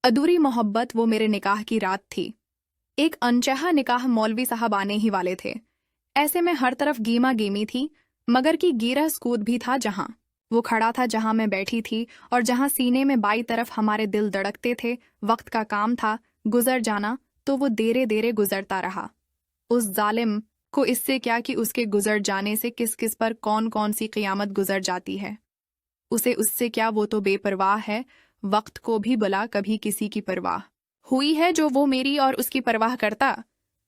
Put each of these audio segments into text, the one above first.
अधूरी मोहब्बत वो मेरे निकाह की रात थी। एक अनचाहा निकाह मौलवी साहब आने ही वाले थे। ऐसे में हर तरफ गीमा गीमी थी, मगर की गिरह स्कूद भी था। जहां वो खड़ा था, जहां मैं बैठी थी, और जहां सीने में बाई तरफ हमारे दिल धड़कते थे। वक्त का काम था गुजर जाना, तो वो देरे देरे गुजरता रहा। उस जालिम को इससे क्या कि उसके गुजर जाने से किस किस पर कौन कौन सी क़ियामत गुजर जाती है। उसे उससे क्या, वो तो बेपरवाह है। वक्त को भी भला कभी किसी की परवाह हुई है जो वो मेरी और उसकी परवाह करता।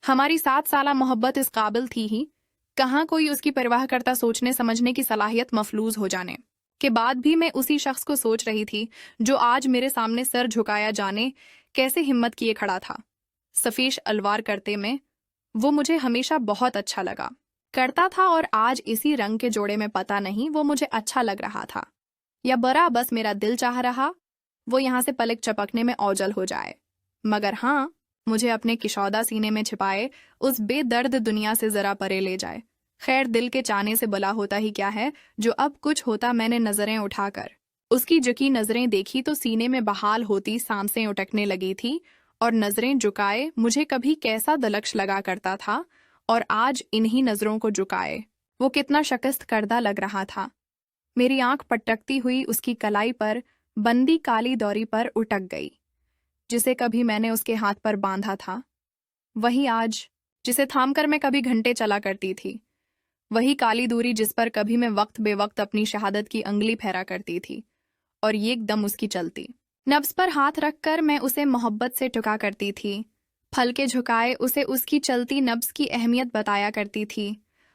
हमारी 7 साला मोहब्बत इस काबिल थी ही, कहाँ कोई उसकी परवाह करता। सोचने समझने की सलाहियत मफलूज हो जाने के बाद भी मैं उसी शख्स को सोच रही थी जो आज मेरे सामने सर झुकाया जाने कैसे हिम्मत किए खड़ा था। सफीश अलवार करते में वो मुझे हमेशा बहुत अच्छा लगा करता था, और आज इसी रंग के जोड़े में पता नहीं वो मुझे अच्छा लग रहा था या बरा बस मेरा दिल चाह रहा वो यहाँ से पलक चपकने में औजल हो जाए। मगर हाँ, मुझे अपने किशौदा सीने में छिपाए उस बेदर्द दुनिया से जरा परे ले जाए। खैर, दिल के चाहने से भला होता ही क्या है। जो अब कुछ होता, मैंने नजरें उठाकर उसकी झुकी नजरें देखी तो सीने में बहाल होती सांसें उटकने लगी थी, और नजरें झुकाए मुझे कभी कैसा दलक्ष लगा करता था, और आज इन्हीं नजरों को झुकाए वो कितना शकस्त करदा लग रहा था। मेरी आंख पटकती हुई उसकी कलाई पर बंदी काली डोरी पर उटक गई, जिसे कभी मैंने उसके हाथ पर बांधा था। वही आज, जिसे थामकर मैं कभी घंटे चला करती थी। वही काली दूरी जिस पर कभी मैं वक्त बेवक्त अपनी शहादत की अंगली फहरा करती थी, और ये एकदम उसकी चलती नब्ज पर हाथ रखकर मैं उसे मोहब्बत से टुका करती थी। फलके झुकाए उसे उसकी चलती नब्ज की अहमियत बताया करती थी,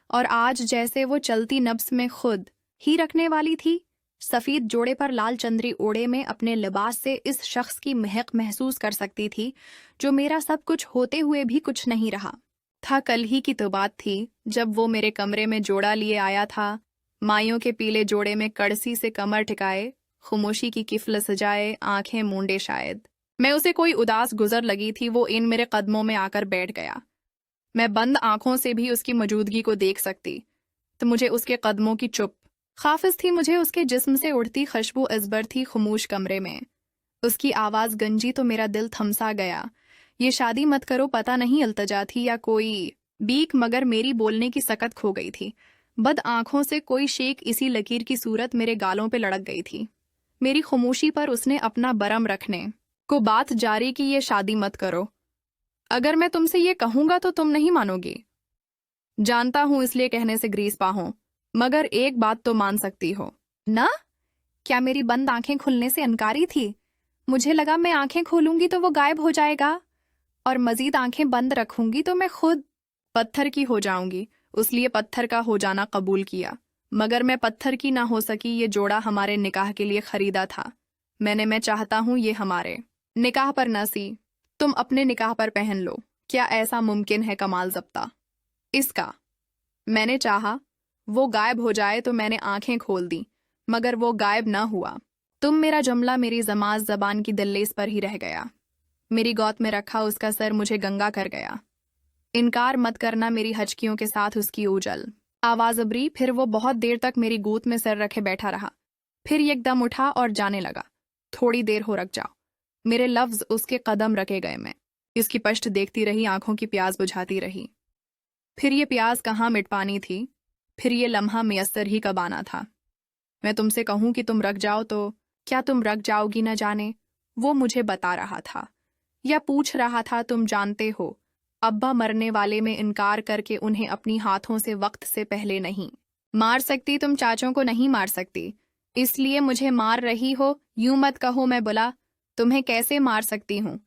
और आज जैसे वो चलती नब्ज में खुद ही रखने वाली थी। सफेद जोड़े पर लाल चंद्री ओढ़े में अपने लिबास से इस शख्स की महक महसूस कर सकती थी, जो मेरा सब कुछ होते हुए भी कुछ नहीं रहा था। कल ही की तो बात थी जब वो मेरे कमरे में जोड़ा लिए आया था। माइयों के पीले जोड़े में कड़सी से कमर टिकाए, खामोशी की किफल सजाए, आंखें मूंदे शायद मैं उसे कोई उदास गुजर लगी थी। वो इन मेरे कदमों में आकर बैठ गया। मैं बंद आंखों से भी उसकी मौजूदगी को देख सकती, तो मुझे उसके कदमों की चुप खाफिज थी। मुझे उसके जिस्म से उड़ती खुशबू अजबर थी खामोश कमरे में। उसकी आवाज गंजी तो मेरा दिल थमसा गया। ये शादी मत करो पता नहीं अल्तजा थी या कोई बीक, मगर मेरी बोलने की सकत खो गई थी। बद आंखों से कोई शेख इसी लकीर की सूरत मेरे गालों पे लड़क गई थी। मेरी खामोशी पर उसने अपना बरम रखने को बात जारी की, ये शादी मत करो। अगर मैं तुमसे ये कहूंगा तो तुम नहीं मानोगी। जानता हूं इसलिए कहने से ग्रीस पाहो, मगर एक बात तो मान सकती हो ना। क्या मेरी बंद आंखें खुलने से इनकारी थी? मुझे लगा मैं आंखें खोलूंगी तो वो गायब हो जाएगा, और मजीद आंखें बंद रखूंगी तो मैं खुद पत्थर की हो जाऊंगी। उसलिए पत्थर का हो जाना कबूल किया, मगर मैं पत्थर की ना हो सकी। ये जोड़ा हमारे निकाह के लिए खरीदा था मैं चाहता हूं ये हमारे निकाह पर न सी, तुम अपने निकाह पर पहन लो। क्या ऐसा मुमकिन है कमाल जब्ता इसका? मैंने चाहा वो गायब हो जाए तो मैंने आंखें खोल दी, मगर वो गायब न हुआ। तुम मेरा जुमला मेरी जमाज जबान की दल्लेस पर ही रह गया। मेरी गौत में रखा उसका सर मुझे गंगा कर गया। इनकार मत करना मेरी हचकियों के साथ उसकी उजल आवाज अबरी। फिर वो बहुत देर तक मेरी गोद में सर रखे बैठा रहा, फिर एकदम उठा और जाने लगा। थोड़ी देर हो, रख जाओ। मेरे लफ्ज उसके कदम रखे गए। मैं इसकी पश्त देखती रही, आंखों की प्यास बुझाती रही। फिर ये प्यास कहाँ मिट पानी थी, फिर ये लम्हा मयस्सर ही कब आना था। मैं तुमसे कहूं कि तुम रख जाओ तो क्या तुम रख जाओगी न जाने। वो मुझे बता रहा था या पूछ रहा था, तुम जानते हो अब्बा मरने वाले में इनकार करके उन्हें अपनी हाथों से वक्त से पहले नहीं मार सकती। तुम चाचों को नहीं मार सकती, इसलिए मुझे मार रही हो। यूं मत कहो। मैं बोला, तुम्हें कैसे मार सकती हूँ,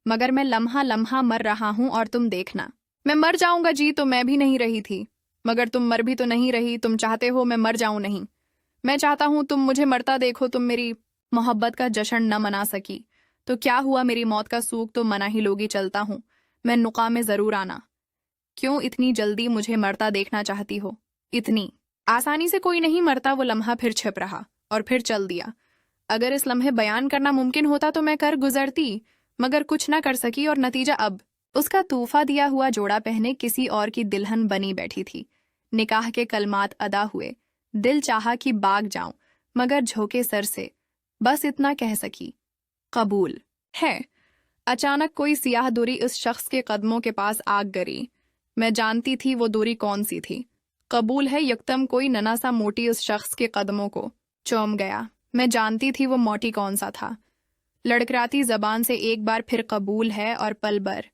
मगर मैं लम्हा लम्हा मर रहा हूँ, और तुम देखना। मैं मर जाऊंगा जी, तो मैं भी नहीं रही थी, मगर तुम मर भी तो नहीं रही। तुम चाहते हो मैं मर जाऊं? नहीं, मैं चाहता हूं तुम मुझे मरता देखो। तुम मेरी मोहब्बत का जश्न न मना सकी तो क्या हुआ, मेरी मौत का सूख तो मना ही लोगी। चलता हूं मैं, नुका में जरूर आना। क्यों इतनी जल्दी मुझे मरता देखना चाहती हो? इतनी आसानी से कोई नहीं मरता। वो लम्हा फिर छिप रहा और फिर चल दिया। अगर इस लम्हे बयान करना मुमकिन होता तो मैं कर गुजरती, मगर कुछ ना कर सकी, और नतीजा अब उसका तूफा दिया हुआ जोड़ा पहने किसी और की दिलहन बनी बैठी थी। निकाह के कलमात अदा हुए। दिल चाहा कि भाग जाऊं, मगर झोंके सर से बस इतना कह सकी, कबूल। है। अचानक कोई सियाह दूरी उस शख्स के कदमों के पास आग गरी। मैं जानती थी वो दूरी कौन सी थी। कबूल है यकदम कोई नन्हा सा मोटी उस शख्स के कदमों को चूम गया। मैं जानती थी वो मोटी कौन सा था। लड़खड़ाती जबान से एक बार फिर कबूल है और पल भर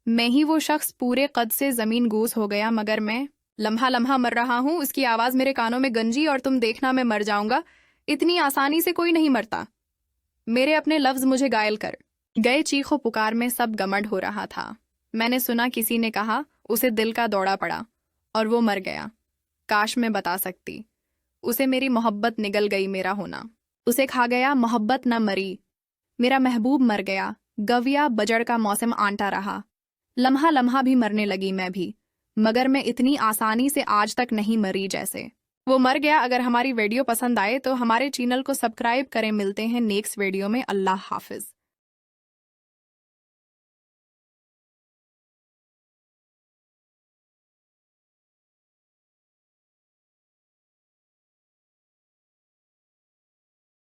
मैं ही वो शख्स पूरे कद से जमीन गूस हो गया। मगर मैं लम्हा लम्हा मर रहा हूँ, उसकी आवाज मेरे कानों में गंजी, और तुम देखना मैं मर जाऊंगा। इतनी आसानी से कोई नहीं मरता। मेरे अपने लफ्ज मुझे घायल कर गए। चीखों पुकार में सब गमड़ हो रहा था। मैंने सुना किसी ने कहा उसे दिल का दौड़ा पड़ा और वो मर गया। काश मैं बता सकती। उसे मेरी मोहब्बत निगल गई, मेरा होना उसे खा गया। मोहब्बत न मरी, मेरा महबूब मर गया। गविया बजड़ का मौसम आंटा रहा। लम्हा लम्हा भी मरने लगी मैं भी, मगर मैं इतनी आसानी से आज तक नहीं मरी जैसे वो मर गया। अगर हमारी वीडियो पसंद आए तो हमारे चैनल को सब्सक्राइब करें। मिलते हैं नेक्स्ट वीडियो में। अल्लाह हाफिज।